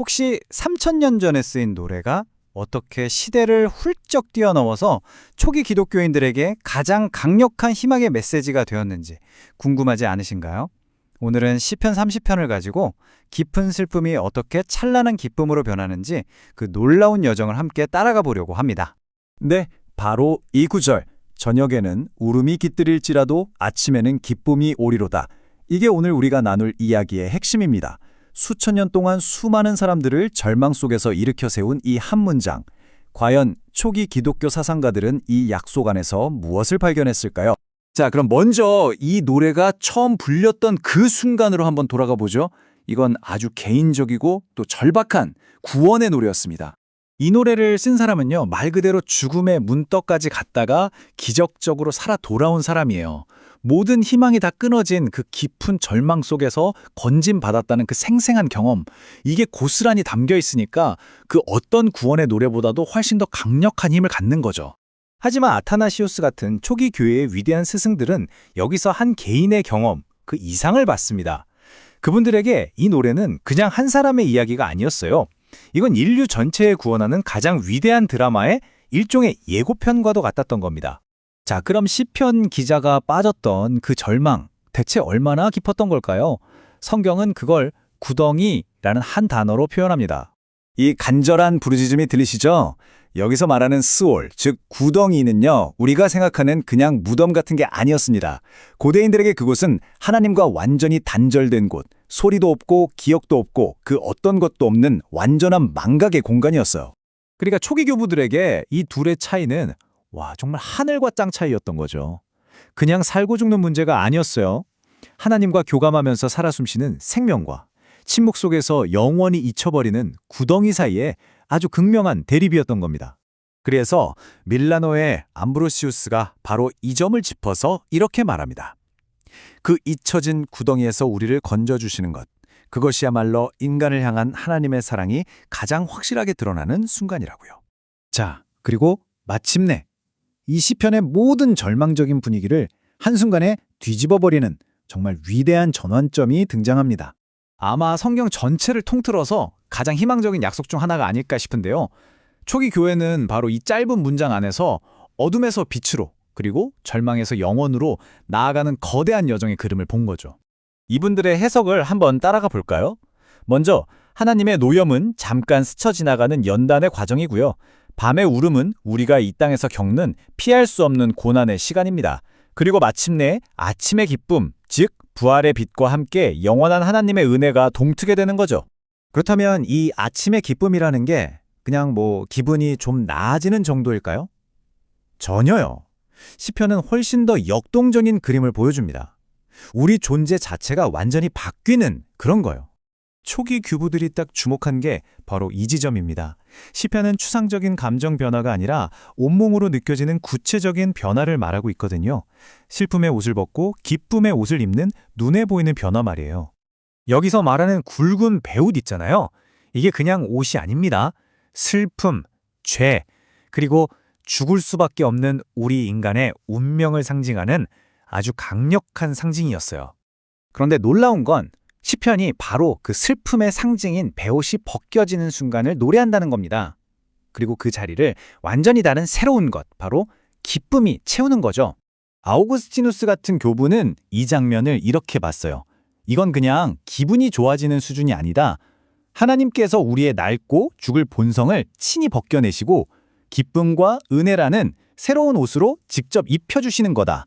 혹시 3000년 전에 쓰인 노래가 어떻게 시대를 훌쩍 뛰어넘어서 초기 기독교인들에게 가장 강력한 희망의 메시지가 되었는지 궁금하지 않으신가요? 오늘은 시편 30편을 가지고 깊은 슬픔이 어떻게 찬란한 기쁨으로 변하는지 그 놀라운 여정을 함께 따라가 보려고 합니다. 네, 바로 이 구절. 저녁에는 울음이 깃들일지라도 아침에는 기쁨이 오리로다. 이게 오늘 우리가 나눌 이야기의 핵심입니다. 수천 년 동안 수많은 사람들을 절망 속에서 일으켜 세운 이 한 문장. 과연 초기 기독교 사상가들은 이 약속 안에서 무엇을 발견했을까요? 자, 그럼 먼저 이 노래가 처음 불렸던 그 순간으로 한번 돌아가 보죠. 이건 아주 개인적이고 또 절박한 구원의 노래였습니다. 이 노래를 쓴 사람은요, 말 그대로 죽음의 문턱까지 갔다가 기적적으로 살아 돌아온 사람이에요. 모든 희망이 다 끊어진 그 깊은 절망 속에서 건짐받았다는 그 생생한 경험, 이게 고스란히 담겨 있으니까 그 어떤 구원의 노래보다도 훨씬 더 강력한 힘을 갖는 거죠. 하지만 아타나시오스 같은 초기 교회의 위대한 스승들은 여기서 한 개인의 경험, 그 이상을 봤습니다. 그분들에게 이 노래는 그냥 한 사람의 이야기가 아니었어요. 이건 인류 전체에 구원하는 가장 위대한 드라마의 일종의 예고편과도 같았던 겁니다. 자, 그럼 시편 기자가 빠졌던 그 절망, 대체 얼마나 깊었던 걸까요? 성경은 그걸 구덩이라는 한 단어로 표현합니다. 이 간절한 부르짖음이 들리시죠? 여기서 말하는 스올, 즉 구덩이는요, 우리가 생각하는 그냥 무덤 같은 게 아니었습니다. 고대인들에게 그곳은 하나님과 완전히 단절된 곳, 소리도 없고 기억도 없고 그 어떤 것도 없는 완전한 망각의 공간이었어요. 그러니까 초기 교부들에게 이 둘의 차이는 정말 하늘과 땅 차이였던 거죠. 그냥 살고 죽는 문제가 아니었어요. 하나님과 교감하면서 살아 숨쉬는 생명과 침묵 속에서 영원히 잊혀버리는 구덩이 사이에 아주 극명한 대립이었던 겁니다. 그래서 밀라노의 암브로시우스가 바로 이 점을 짚어서 이렇게 말합니다. 그 잊혀진 구덩이에서 우리를 건져주시는 것, 그것이야말로 인간을 향한 하나님의 사랑이 가장 확실하게 드러나는 순간이라고요. 자, 그리고 마침내 이 시편의 모든 절망적인 분위기를 한순간에 뒤집어버리는 정말 위대한 전환점이 등장합니다. 아마 성경 전체를 통틀어서 가장 희망적인 약속 중 하나가 아닐까 싶은데요. 초기 교회는 바로 이 짧은 문장 안에서 어둠에서 빛으로 그리고 절망에서 영원으로 나아가는 거대한 여정의 그림을 본 거죠. 이분들의 해석을 한번 따라가 볼까요? 먼저 하나님의 노염은 잠깐 스쳐 지나가는 연단의 과정이고요. 밤의 울음은 우리가 이 땅에서 겪는 피할 수 없는 고난의 시간입니다. 그리고 마침내 아침의 기쁨, 즉 부활의 빛과 함께 영원한 하나님의 은혜가 동트게 되는 거죠. 그렇다면 이 아침의 기쁨이라는 게 그냥 기분이 좀 나아지는 정도일까요? 전혀요. 시편은 훨씬 더 역동적인 그림을 보여줍니다. 우리 존재 자체가 완전히 바뀌는 그런 거예요. 초기 교부들이 딱 주목한 게 바로 이 지점입니다. 시편은 추상적인 감정 변화가 아니라 온몸으로 느껴지는 구체적인 변화를 말하고 있거든요. 슬픔의 옷을 벗고 기쁨의 옷을 입는 눈에 보이는 변화 말이에요. 여기서 말하는 굵은 배옷 있잖아요. 이게 그냥 옷이 아닙니다. 슬픔, 죄, 그리고 죽을 수밖에 없는 우리 인간의 운명을 상징하는 아주 강력한 상징이었어요. 그런데 놀라운 건 시편이 바로 그 슬픔의 상징인 배옷이 벗겨지는 순간을 노래한다는 겁니다. 그리고 그 자리를 완전히 다른 새로운 것, 바로 기쁨이 채우는 거죠. 아우구스티누스 같은 교부는 이 장면을 이렇게 봤어요. 이건 그냥 기분이 좋아지는 수준이 아니다. 하나님께서 우리의 낡고 죽을 본성을 친히 벗겨내시고 기쁨과 은혜라는 새로운 옷으로 직접 입혀주시는 거다.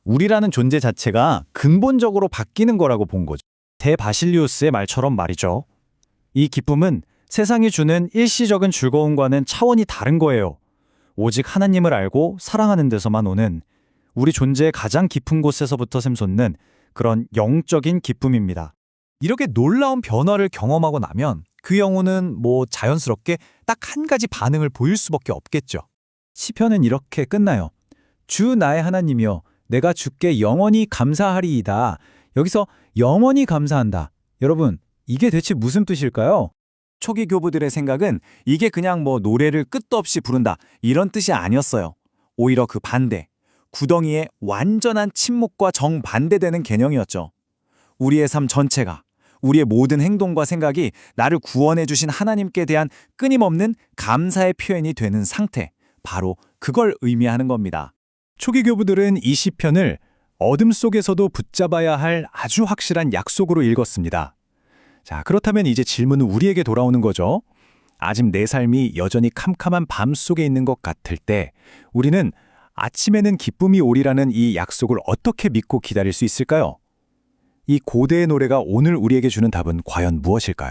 우리라는 존재 자체가 근본적으로 바뀌는 거라고 본 거죠. 대바실리우스의 말처럼 말이죠. 이 기쁨은 세상이 주는 일시적인 즐거움과는 차원이 다른 거예요. 오직 하나님을 알고 사랑하는 데서만 오는 우리 존재의 가장 깊은 곳에서부터 샘솟는 그런 영적인 기쁨입니다. 이렇게 놀라운 변화를 경험하고 나면 그 영혼은 자연스럽게 딱 한 가지 반응을 보일 수밖에 없겠죠. 시편은 이렇게 끝나요. 주 나의 하나님이여 내가 주께 영원히 감사하리이다. 여기서 영원히 감사한다. 여러분, 이게 대체 무슨 뜻일까요? 초기 교부들의 생각은 이게 그냥 노래를 끝도 없이 부른다 이런 뜻이 아니었어요. 오히려 그 반대, 구덩이의 완전한 침묵과 정반대되는 개념이었죠. 우리의 삶 전체가, 우리의 모든 행동과 생각이 나를 구원해 주신 하나님께 대한 끊임없는 감사의 표현이 되는 상태, 바로 그걸 의미하는 겁니다. 초기 교부들은 이 시편을 어둠 속에서도 붙잡아야 할 아주 확실한 약속으로 읽었습니다. 자, 그렇다면 이제 질문은 우리에게 돌아오는 거죠. 아직 내 삶이 여전히 캄캄한 밤 속에 있는 것 같을 때 우리는 아침에는 기쁨이 오리라는 이 약속을 어떻게 믿고 기다릴 수 있을까요? 이 고대의 노래가 오늘 우리에게 주는 답은 과연 무엇일까요?